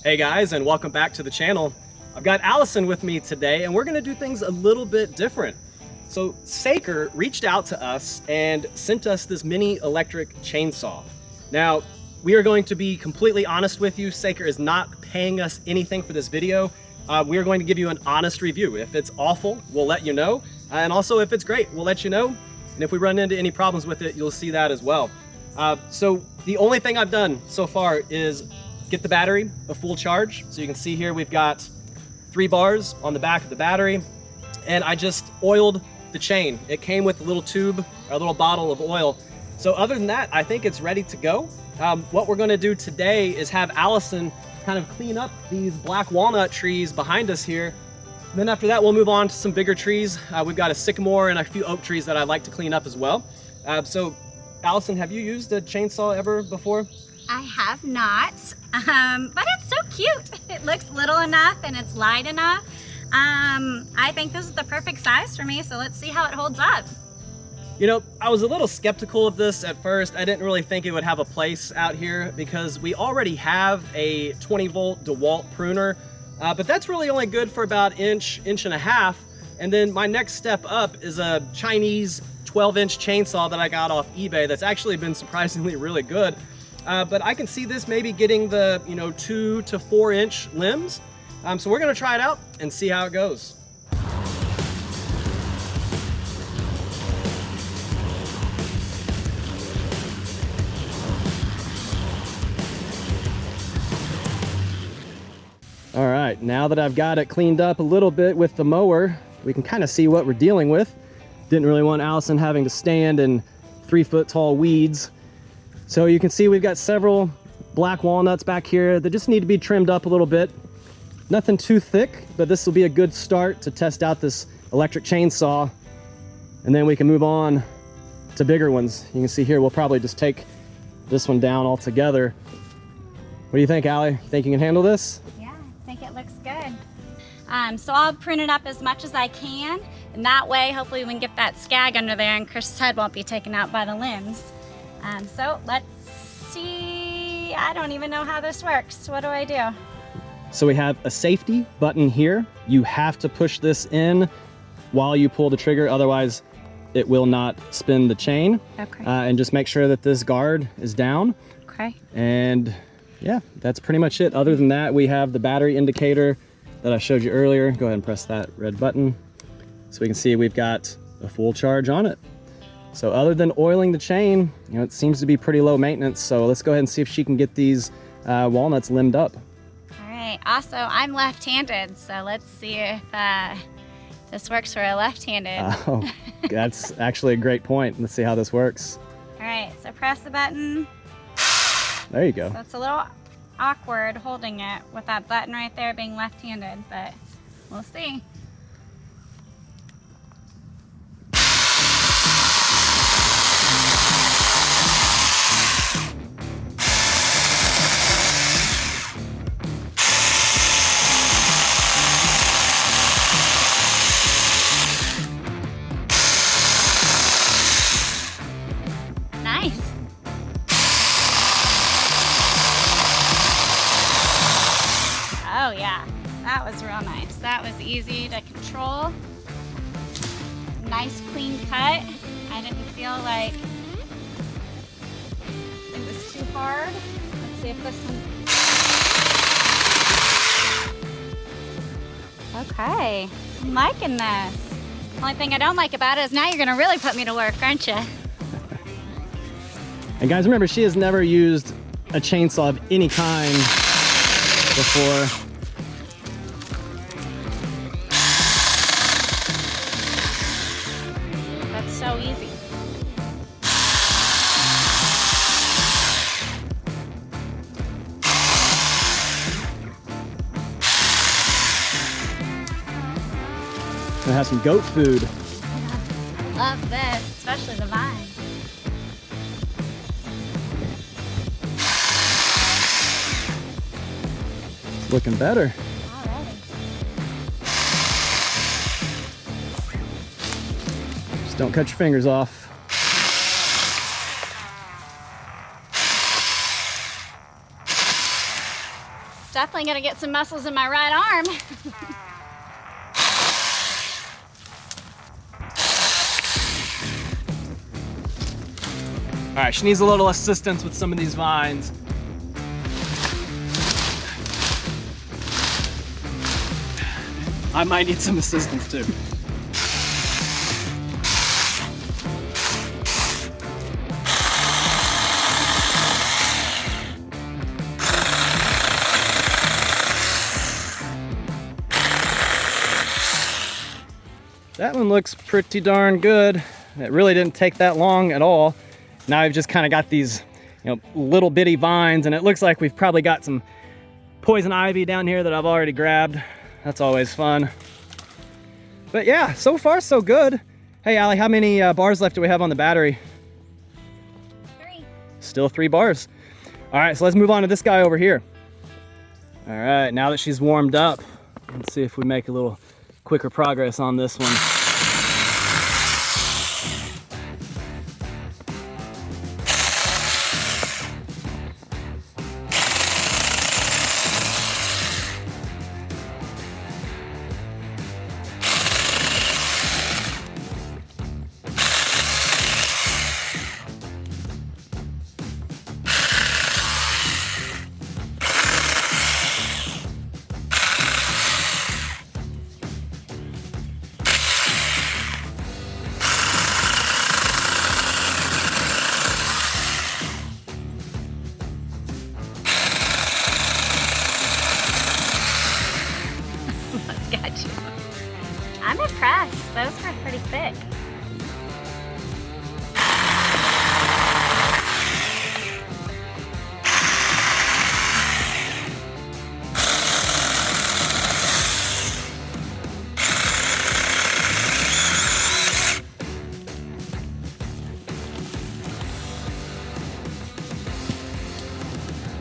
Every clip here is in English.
Hey guys, and welcome back to the channel. I've got Allison with me today, and we're gonna do things a little bit different. So Saker reached out to us and sent us this mini electric chainsaw. Now, we are going to be completely honest with you. Saker is not paying us anything for this video. We are going to give you an honest review. If it's awful, we'll let you know. And also if it's great, we'll let you know. And if we run into any problems with it, you'll see that as well. So the only thing I've done so far is get the battery a full charge. So you can see here we've got 3 bars on the back of the battery, and I just oiled the chain. It came with a little tube, or a little bottle of oil. So other than that, I think it's ready to go. What we're gonna do today is have Allison kind of clean up these black walnut trees behind us here. And then after that, we'll move on to some bigger trees. We've got a sycamore and a few oak trees that I'd like to clean up as well. So Allison, have you used a chainsaw ever before? I have not, but it's so cute. It looks little enough and it's light enough. I think this is the perfect size for me, so let's see how it holds up. You know, I was a little skeptical of this at first. I didn't really think it would have a place out here because we already have a 20-volt DeWalt pruner, but that's really only good for about inch and a half. And then my next step up is a Chinese 12-inch chainsaw that I got off eBay that's actually been surprisingly really good. But I can see this maybe getting the 2 to 4 inch limbs. So we're gonna try it out and see how it goes. All right, now that I've got it cleaned up a little bit with the mower, we can kind of see what we're dealing with. Didn't really want Allison having to stand in 3-foot tall weeds. So you can see we've got several black walnuts back here that just need to be trimmed up a little bit. Nothing too thick, but this will be a good start to test out this electric chainsaw. And then we can move on to bigger ones. You can see here, we'll probably just take this one down altogether. What do you think, Allie? You think you can handle this? Yeah, I think it looks good. So I'll prune it up as much as I can, and that way, hopefully we can get that scag under there and Chris's head won't be taken out by the limbs. So let's see. I don't even know how this works. What do I do? So we have a safety button here. You have to push this in while you pull the trigger, otherwise it will not spin the chain. Okay. And just make sure that this guard is down. Okay. And yeah, that's pretty much it. Other than that, we have the battery indicator that I showed you earlier. Go ahead and press that red button so we can see we've got a full charge on it. So other than oiling the chain, it seems to be pretty low maintenance. So let's go ahead and see if she can get these walnuts limbed up. All right. Also, I'm left-handed, so let's see if this works for a left-handed. Oh, that's actually a great point. Let's see how this works. All right. So press the button. There you go. So it's a little awkward holding it with that button right there being left-handed, but we'll see. Nice. Oh yeah, that was real nice. That was easy to control. Nice clean cut. I didn't feel like it was too hard. Let's see if this one... Okay, I'm liking this. Only thing I don't like about it is now you're gonna really put me to work, aren't you? And guys, remember, she has never used a chainsaw of any kind before. That's so easy. Gonna have some goat food. Love this, especially the vine. Looking better. Alrighty. Just don't cut your fingers off. definitely gonna get some muscles in my right arm. All right, she needs a little assistance with some of these vines. I might need some assistance too. That one looks pretty darn good. It really didn't take that long at all. Now I've just kind of got these, little bitty vines, and it looks like we've probably got some poison ivy down here that I've already grabbed. That's always fun. But yeah, so far so good. Hey, Allie, how many bars left do we have on the battery? 3. Still 3 bars. All right, so let's move on to this guy over here. All right, now that she's warmed up, let's see if we make a little quicker progress on this one. I'm impressed. Those were pretty thick.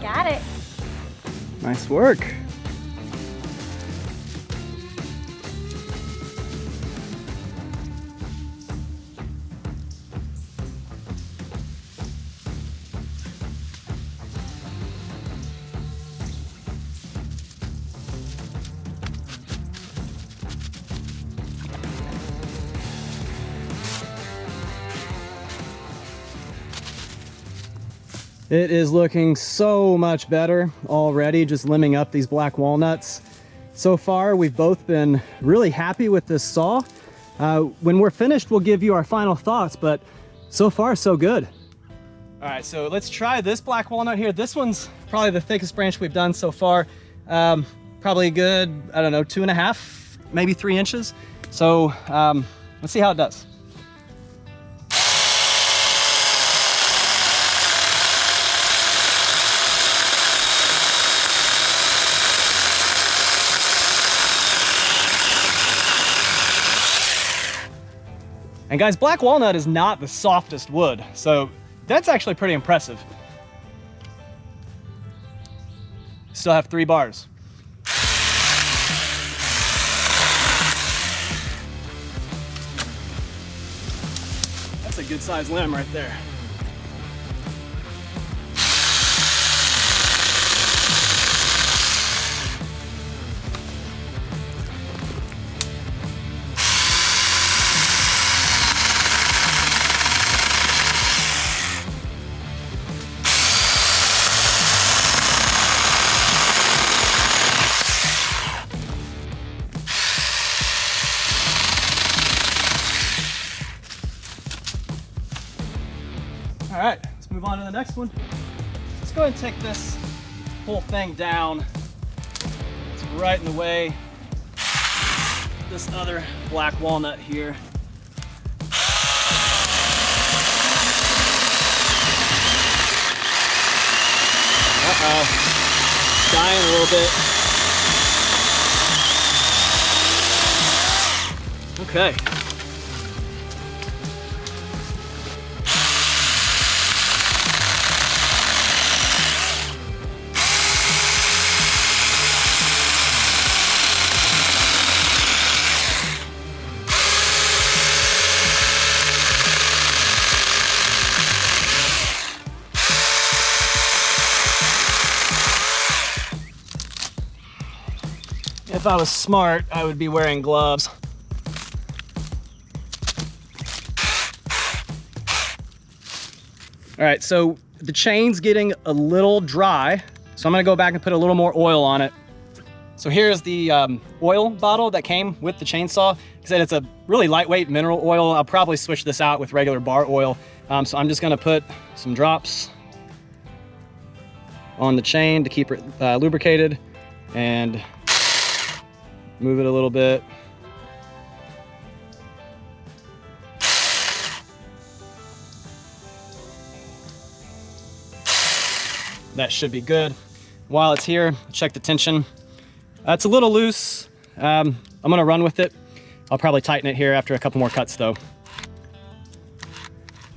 Got it. Nice work. It is looking so much better already, just limbing up these black walnuts. So far, we've both been really happy with this saw. When we're finished, we'll give you our final thoughts, but so far, so good. All right, so let's try this black walnut here. This one's probably the thickest branch we've done so far. Probably a good, I don't know, 2.5, maybe 3 inches. So let's see how it does. And guys, black walnut is not the softest wood, so that's actually pretty impressive. Still have 3 bars. That's a good sized limb right there. All right, let's move on to the next one. Let's go ahead and take this whole thing down. It's right in the way. This other black walnut here. Uh-oh, dying a little bit. Okay. If I was smart, I would be wearing gloves. All right, so the chain's getting a little dry, so I'm gonna go back and put a little more oil on it. So here's the oil bottle that came with the chainsaw. Like I said, it's a really lightweight mineral oil. I'll probably switch this out with regular bar oil. So I'm just gonna put some drops on the chain to keep it lubricated and move it a little bit. That should be good. While it's here, check the tension. It's a little loose. I'm gonna run with it. I'll probably tighten it here after a couple more cuts though.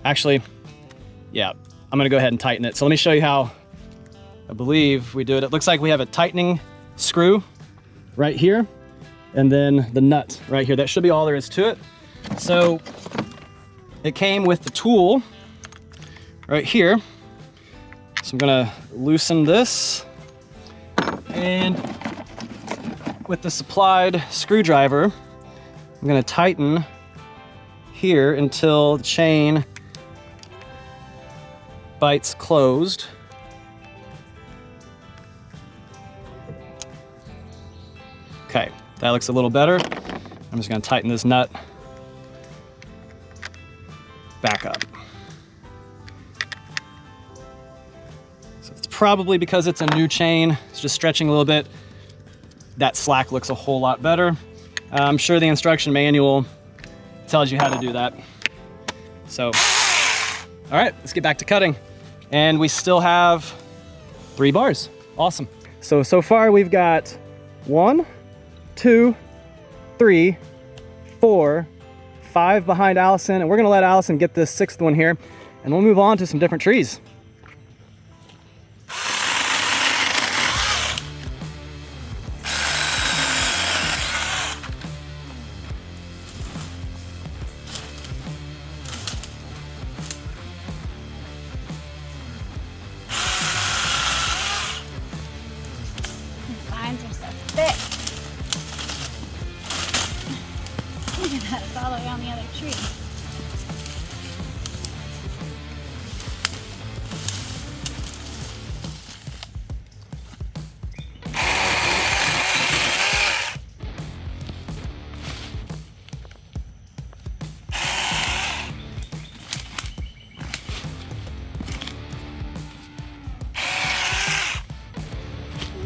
Actually, yeah, I'm gonna go ahead and tighten it. So let me show you how I believe we do it. It looks like we have a tightening screw right here, and then the nut right here. That should be all there is to it. So it came with the tool right here. So I'm gonna loosen this, and with the supplied screwdriver, I'm gonna tighten here until the chain bites closed. Okay, that looks a little better. I'm just gonna tighten this nut back up. So it's probably because it's a new chain, it's just stretching a little bit. That slack looks a whole lot better. I'm sure the instruction manual tells you how to do that. So, all right, let's get back to cutting. And we still have 3 bars. Awesome. So far we've got 1, 2, 3, 4, 5 behind Allison, and we're gonna let Allison get this 6th one here, and we'll move on to some different trees. Vines are so thick. Look at that, it's all the way on the other tree.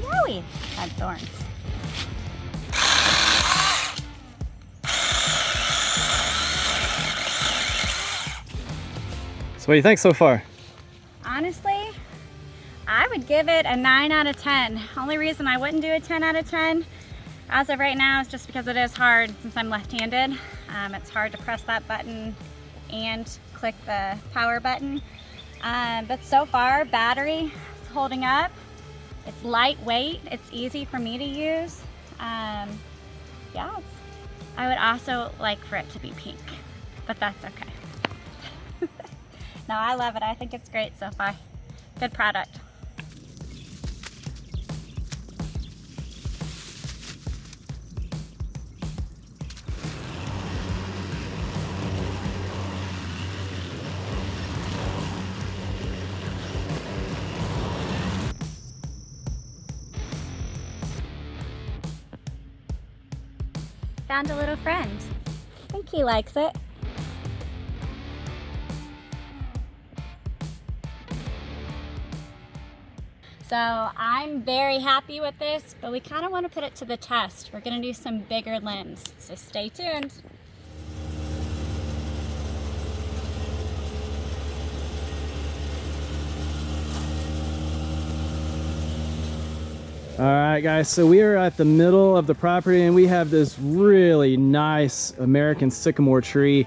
Yowie! Had thorns. So what do you think so far? Honestly, I would give it a 9 out of 10. Only reason I wouldn't do a 10 out of 10 as of right now is just because it is hard since I'm left-handed. It's hard to press that button and click the power button. But so far, battery is holding up. It's lightweight, it's easy for me to use. Yeah, I would also like for it to be pink, but that's okay. No, I love it. I think it's great so far. Good product. Found a little friend. I think he likes it. So I'm very happy with this, but we kind of want to put it to the test. We're going to do some bigger limbs, so stay tuned. All right, guys, so we are at the middle of the property, and we have this really nice American sycamore tree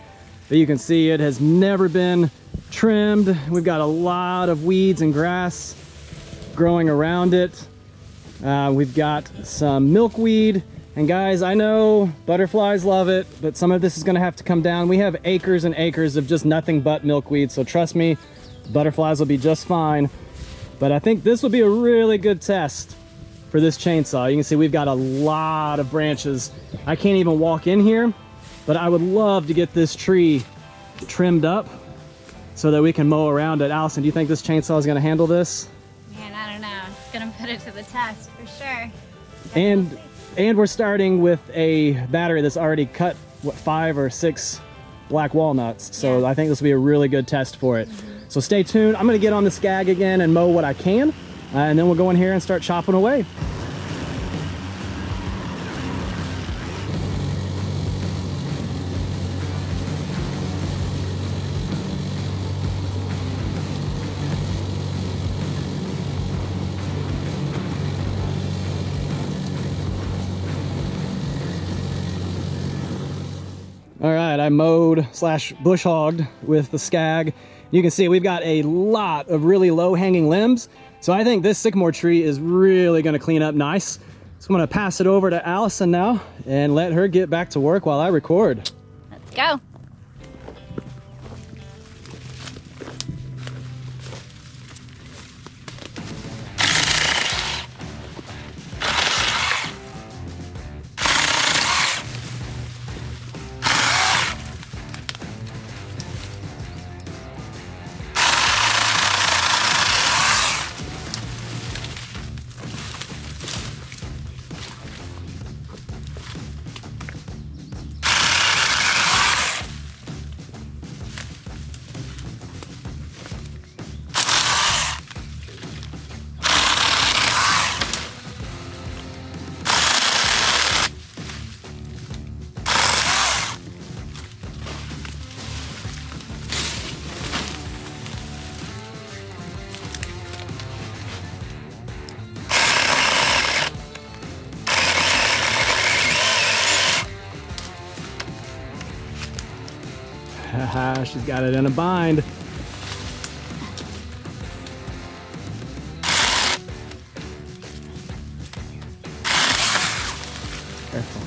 that you can see it has never been trimmed. We've got a lot of weeds and grass growing around it. We've got some milkweed, and guys, I know butterflies love it, but some of this is gonna have to come down. We have acres and acres of just nothing but milkweed, so trust me, butterflies will be just fine. But I think this will be a really good test for this chainsaw. You can see we've got a lot of branches. I can't even walk in here, but I would love to get this tree trimmed up so that we can mow around it. Allison, do you think this chainsaw is going to handle this? Man, I don't know. It's gonna put it to the test for sure. And we're starting with a battery that's already cut, what, 5 or 6 black walnuts. So Yeah. I think this will be a really good test for it. So stay tuned. I'm going to get on the scag again and mow what I can, and then we'll go in here and start chopping away. All right, I mowed / bush hogged with the scag. You can see we've got a lot of really low hanging limbs. So I think this sycamore tree is really gonna clean up nice. So I'm gonna pass it over to Allison now and let her get back to work while I record. Let's go. Haha, she's got it in a bind. Careful.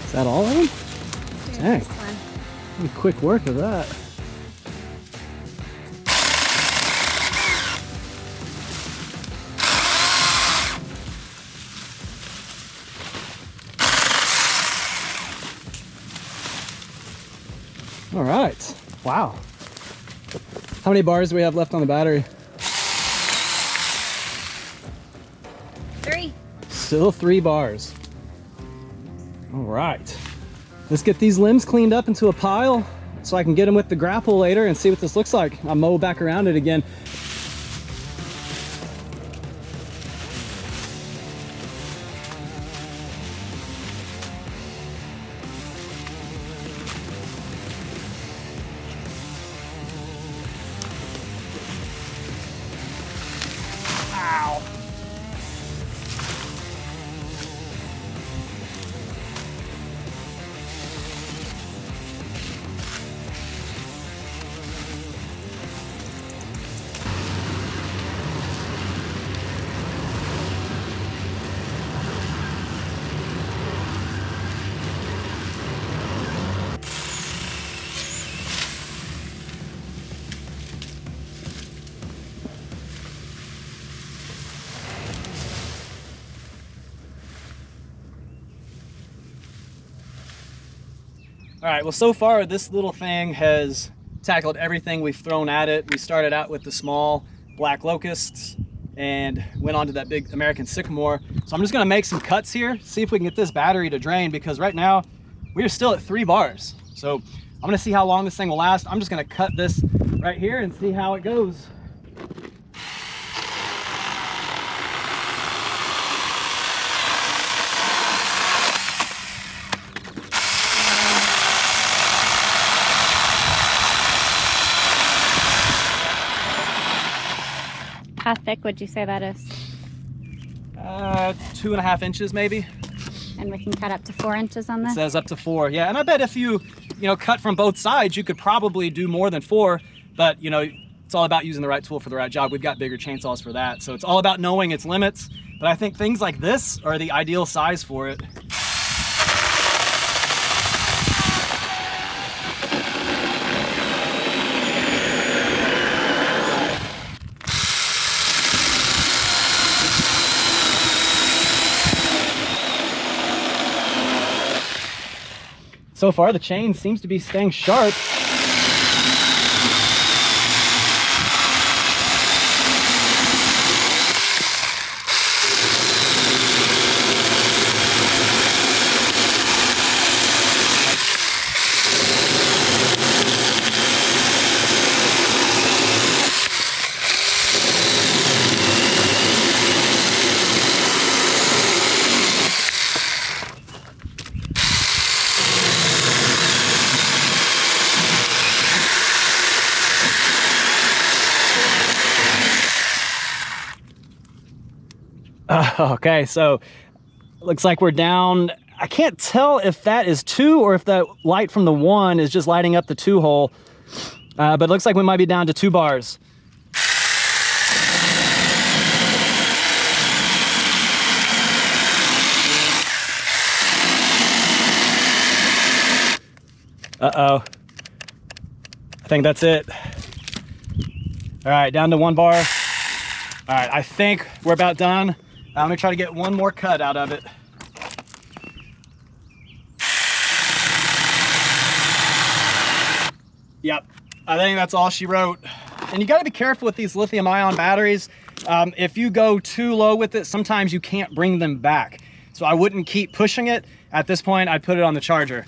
Is that all of them? Dang. This one. Pretty quick work of that. All right. Wow. How many bars do we have left on the battery? 3. Still 3 bars. All right. Let's get these limbs cleaned up into a pile so I can get them with the grapple later and see what this looks like. I'll mow back around it again. Ow. All right, well, so far this little thing has tackled everything we've thrown at it. We started out with the small black locusts and went on to that big American sycamore. So I'm just gonna make some cuts here, see if we can get this battery to drain, because right now we are still at 3 bars. So I'm gonna see how long this thing will last. I'm just gonna cut this right here and see how it goes. How thick would you say that is? 2.5 inches maybe. And we can cut up to 4 inches on this? It says up to 4, yeah. And I bet if you cut from both sides, you could probably do more than 4, but it's all about using the right tool for the right job. We've got bigger chainsaws for that. So it's all about knowing its limits, but I think things like this are the ideal size for it. So far, the chain seems to be staying sharp. Okay, so looks like we're down. I can't tell if that is 2 or if that light from the 1 is just lighting up the 2 hole, but it looks like we might be down to 2 bars. Uh-oh. I think that's it. All right, down to 1 bar. All right, I think we're about done. I'm gonna try to get one more cut out of it. Yep, I think that's all she wrote. And you gotta be careful with these lithium ion batteries. If you go too low with it, sometimes you can't bring them back. So I wouldn't keep pushing it. At this point, I'd put it on the charger.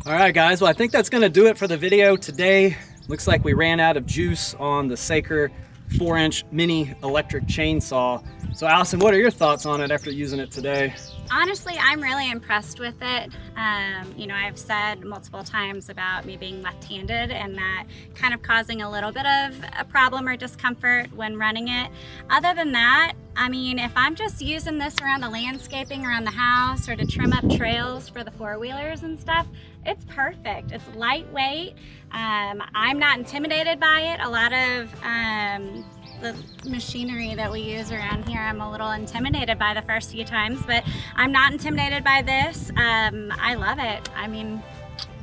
All right, guys, well, I think that's gonna do it for the video today. Looks like we ran out of juice on the Saker 4-inch mini electric chainsaw. So Allison, what are your thoughts on it after using it today? Honestly, I'm really impressed with it. I've said multiple times about me being left-handed and that kind of causing a little bit of a problem or discomfort when running it. Other than that, I mean, if I'm just using this around the landscaping around the house or to trim up trails for the 4-wheelers and stuff, it's perfect. It's lightweight. I'm not intimidated by it. A lot of the machinery that we use around here, I'm a little intimidated by the first few times, but I'm not intimidated by this. I love it. I mean,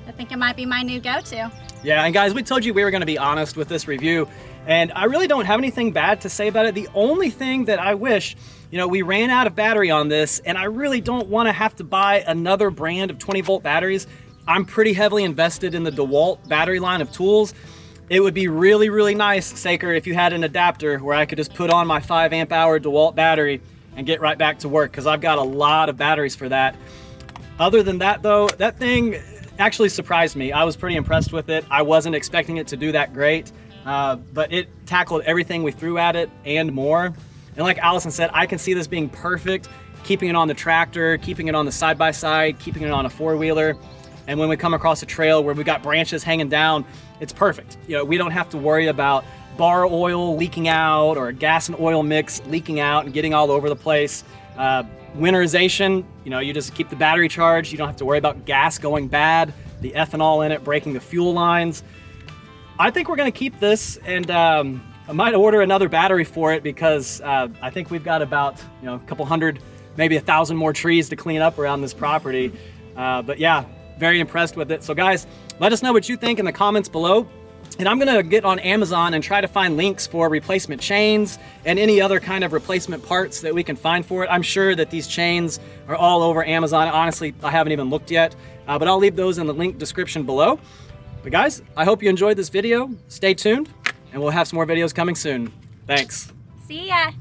I think it might be my new go-to. Yeah, and guys, we told you we were gonna be honest with this review, and I really don't have anything bad to say about it. The only thing that I wish, we ran out of battery on this, and I really don't wanna have to buy another brand of 20-volt batteries. I'm pretty heavily invested in the DeWalt battery line of tools. It would be really, really nice, Saker, if you had an adapter where I could just put on my 5 amp hour DeWalt battery and get right back to work, because I've got a lot of batteries for that. Other than that though, that thing actually surprised me. I was pretty impressed with it. I wasn't expecting it to do that great, but it tackled everything we threw at it and more. And like Allison said, I can see this being perfect, keeping it on the tractor, keeping it on the side-by-side, keeping it on a 4-wheeler. And when we come across a trail where we got branches hanging down, it's perfect. We don't have to worry about bar oil leaking out or gas and oil mix leaking out and getting all over the place. Winterization, you just keep the battery charged. You don't have to worry about gas going bad, the ethanol in it breaking the fuel lines. I think we're gonna keep this, and I might order another battery for it because I think we've got about a couple hundred, maybe 1,000 more trees to clean up around this property. But yeah, very impressed with it. So guys, let us know what you think in the comments below. And I'm gonna get on Amazon and try to find links for replacement chains and any other kind of replacement parts that we can find for it. I'm sure that these chains are all over Amazon. Honestly, I haven't even looked yet, but I'll leave those in the link description below. But guys, I hope you enjoyed this video. Stay tuned, and we'll have some more videos coming soon. Thanks. See ya.